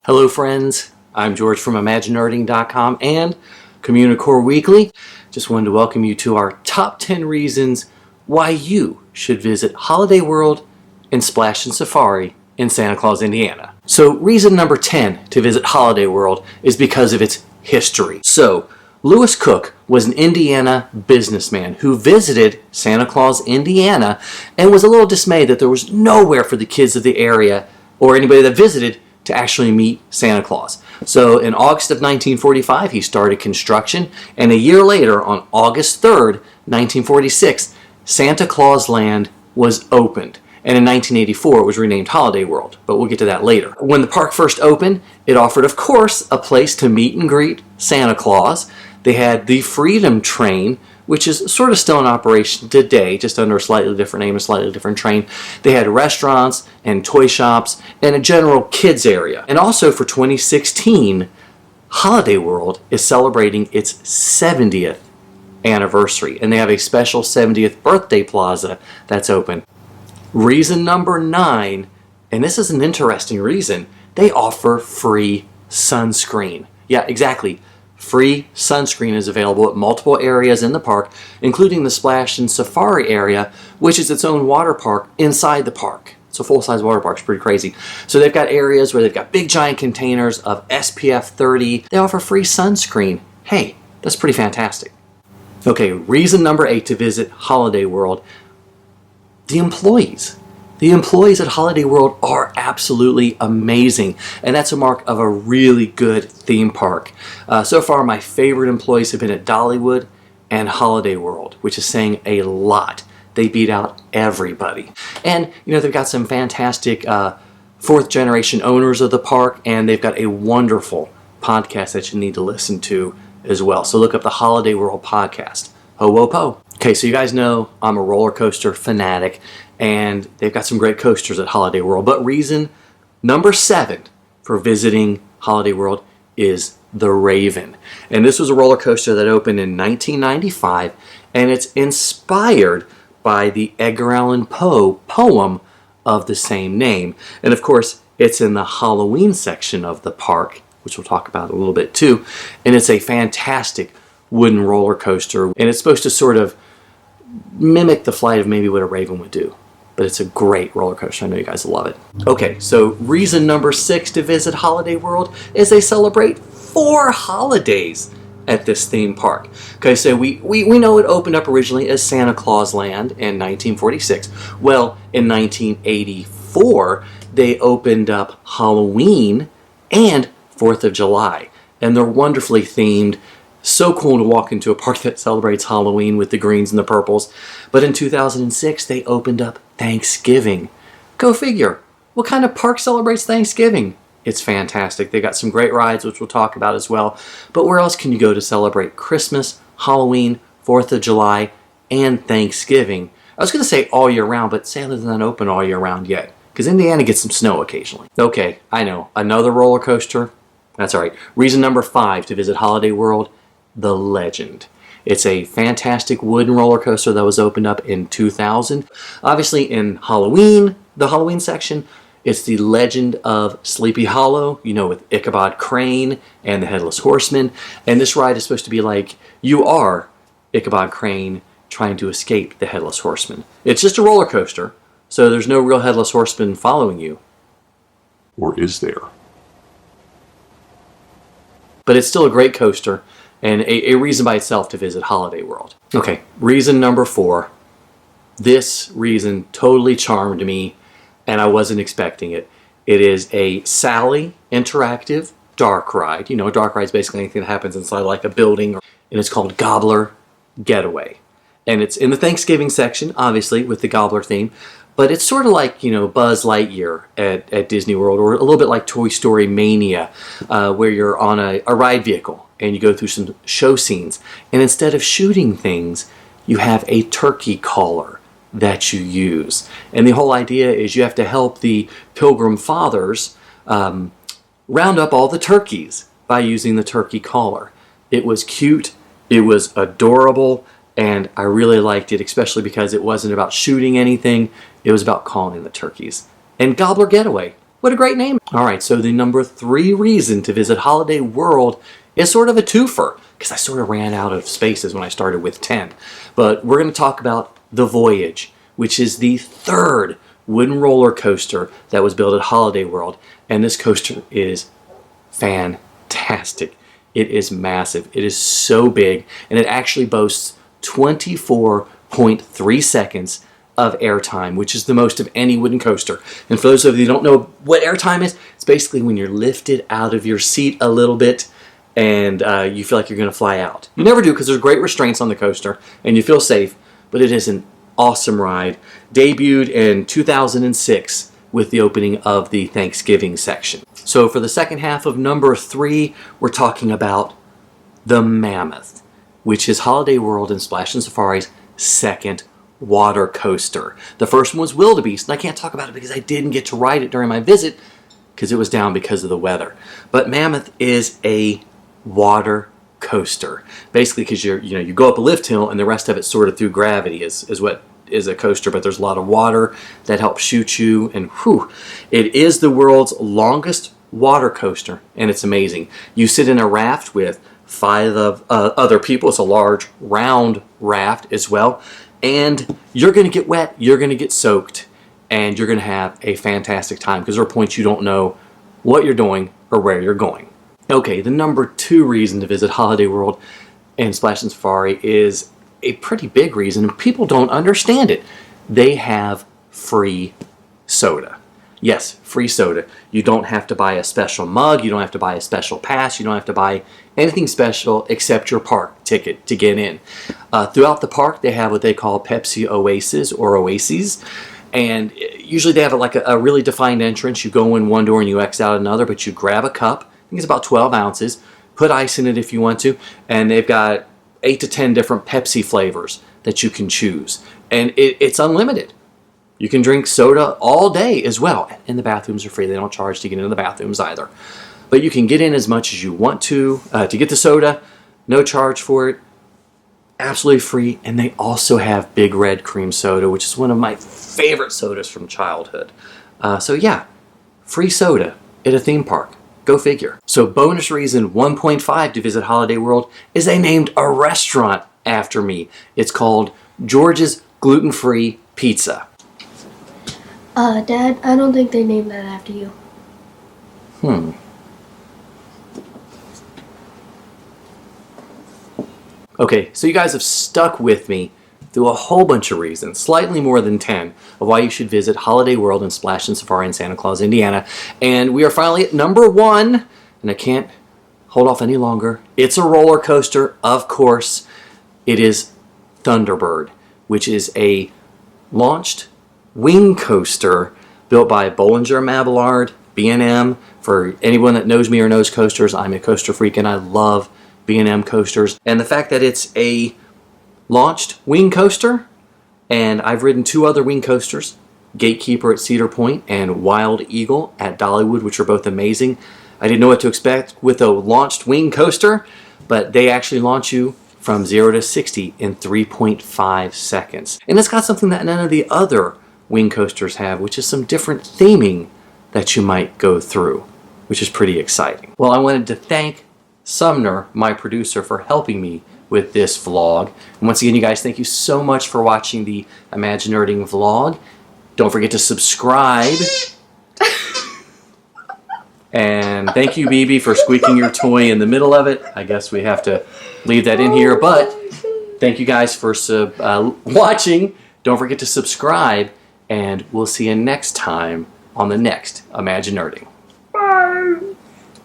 Hello friends, I'm George from ImagiNERDing.com and Communicore Weekly. Just wanted to welcome you to our top 10 reasons why you should visit Holiday World and Splashin Safari in Santa Claus, Indiana. So reason number 10 to visit Holiday World is because of its history. So Lewis Cook was an Indiana businessman who visited Santa Claus, Indiana, and was a little dismayed that there was nowhere for the kids of the area or anybody that visited to actually meet Santa Claus. So in August of 1945, he started construction, and a year later, on August 3rd, 1946, Santa Claus Land was opened. And in 1984, it was renamed Holiday World, but we'll get to that later. When the park first opened, it offered, of course, a place to meet and greet Santa Claus. They had the Freedom Train, which is sort of still in operation today, just under a slightly different name, a slightly different train. They had restaurants and toy shops and a general kids area. And also for 2016, Holiday World is celebrating its 70th anniversary, and they have a special 70th birthday plaza that's open. Reason number 9, and this is an interesting reason, they offer free sunscreen. Yeah, exactly. Free sunscreen is available at multiple areas in the park, including the Splashin Safari area, which is its own water park inside the park. It's a full-size water park. It's pretty crazy. So they've got areas where they've got big giant containers of SPF 30. They offer free sunscreen. Hey, that's pretty fantastic. Okay, reason number 8 to visit Holiday World. The employees. The employees at Holiday World are absolutely amazing, and that's a mark of a really good theme park. So far, my favorite employees have been at Dollywood and Holiday World, which is saying a lot. They beat out everybody. And, you know, they've got some fantastic fourth-generation owners of the park, and they've got a wonderful podcast that you need to listen to as well. So look up the Holiday World podcast. Ho, wo, po. Okay, so you guys know I'm a roller coaster fanatic, and they've got some great coasters at Holiday World. But reason number 7 for visiting Holiday World is the Raven. And this was a roller coaster that opened in 1995, and it's inspired by the Edgar Allan Poe poem of the same name. And of course, it's in the Halloween section of the park, which we'll talk about a little bit too. And it's a fantastic wooden roller coaster, and it's supposed to sort of mimic the flight of maybe what a raven would do. But it's a great roller coaster. I know you guys will love it. Okay, so reason number 6 to visit Holiday World is they celebrate 4 holidays at this theme park. Okay, so we know it opened up originally as Santa Claus Land in 1946. Well, in 1984, they opened up Halloween and 4th of July. And they're wonderfully themed. So cool to walk into a park that celebrates Halloween with the greens and the purples. But in 2006, they opened up Thanksgiving. Go figure. What kind of park celebrates Thanksgiving? It's fantastic. They got some great rides, which we'll talk about as well. But where else can you go to celebrate Christmas, Halloween, 4th of July, and Thanksgiving? I was going to say all year round, but sadly they're not open all year round yet, because Indiana gets some snow occasionally. Okay, I know. Another roller coaster. That's all right. Reason number 5 to visit Holiday World. The Legend. It's a fantastic wooden roller coaster that was opened up in 2000. Obviously in Halloween, the Halloween section, it's the Legend of Sleepy Hollow, you know, with Ichabod Crane and the Headless Horseman. And this ride is supposed to be like you are Ichabod Crane trying to escape the Headless Horseman. It's just a roller coaster, so there's no real Headless Horseman following you. Or is there? But it's still a great coaster, and a reason by itself to visit Holiday World. Okay, reason number 4. This reason totally charmed me, and I wasn't expecting it. It is a Sally interactive dark ride. You know, a dark ride is basically anything that happens inside like a building, and it's called Gobbler Getaway. And it's in the Thanksgiving section, obviously, with the Gobbler theme, but it's sort of like, you know, Buzz Lightyear at Disney World, or a little bit like Toy Story Mania, where you're on a ride vehicle and you go through some show scenes. And instead of shooting things, you have a turkey caller that you use. And the whole idea is you have to help the Pilgrim Fathers round up all the turkeys by using the turkey caller. It was cute, it was adorable, and I really liked it, especially because it wasn't about shooting anything, it was about calling the turkeys. And Gobbler Getaway, What a great name. All right, so the number 3 reason to visit Holiday World is sort of a twofer, because I sort of ran out of spaces when I started with 10. But we're going to talk about the Voyage, which is the 3rd wooden roller coaster that was built at Holiday World. And this coaster is fantastic. It is massive. It is so big, and it actually boasts 24.3 seconds of airtime, which is the most of any wooden coaster. And for those of you who don't know what airtime is, it's basically when you're lifted out of your seat a little bit and you feel like you're going to fly out. You never do, because there's great restraints on the coaster and you feel safe, but it is an awesome ride. Debuted in 2006 with the opening of the Thanksgiving section. So for the second half of number 3, we're talking about the Mammoth, which is Holiday World and Splashin' Safari's 2nd water coaster. The first one was Wildebeest, and I can't talk about it because I didn't get to ride it during my visit because it was down because of the weather. But Mammoth is a water coaster, basically, because you go up a lift hill and the rest of it's sort of through gravity is what is a coaster, but there's a lot of water that helps shoot you, and whew, it is the world's longest water coaster, and it's amazing. You sit in a raft with 5 other people. It's a large round raft as well, and you're going to get wet, you're going to get soaked, and you're going to have a fantastic time, because there are points you don't know what you're doing or where you're going. Okay, the number 2 reason to visit Holiday World and Splashin' Safari is a pretty big reason, and people don't understand it. They have free soda. Yes, free soda. You don't have to buy a special mug, you don't have to buy a special pass, you don't have to buy anything special except your park ticket to get in. Throughout the park, they have what they call Pepsi Oasis or Oases, and usually they have a really defined entrance. You go in one door and you exit out another, but you grab a cup, I think it's about 12 ounces, put ice in it if you want to, and they've got 8 to 10 different Pepsi flavors that you can choose, and it's unlimited. You can drink soda all day as well, and the bathrooms are free. They don't charge to get into the bathrooms either. But you can get in as much as you want to get the soda, no charge for it, absolutely free. And they also have Big Red Cream Soda, which is one of my favorite sodas from childhood. So yeah, free soda at a theme park. Go figure. So bonus reason 1.5 to visit Holiday World is they named a restaurant after me. It's called George's Gluten-Free Pizza. Dad, I don't think they named that after you. Okay, so you guys have stuck with me through a whole bunch of reasons, slightly more than 10, of why you should visit Holiday World and Splashin' Safari in Santa Claus, Indiana. And we are finally at number 1, and I can't hold off any longer. It's a roller coaster, of course. It is Thunderbird, which is a launched wing coaster built by Bolliger Mabbillard, B&M. For anyone that knows me or knows coasters, I'm a coaster freak and I love B&M coasters. And the fact that it's a launched wing coaster, and I've ridden 2 other wing coasters, Gatekeeper at Cedar Point and Wild Eagle at Dollywood, which are both amazing. I didn't know what to expect with a launched wing coaster, but they actually launch you from 0 to 60 in 3.5 seconds. And it's got something that none of the other wing coasters have, which is some different theming that you might go through, which is pretty exciting. Well, I wanted to thank Sumner, my producer, for helping me with this vlog. And once again, you guys, thank you so much for watching the ImagiNERDing vlog. Don't forget to subscribe. And thank you, BB, for squeaking your toy in the middle of it. I guess we have to leave that in here, but thank you guys for watching. Don't forget to subscribe, and we'll see you next time on the next ImagiNERDing. Bye.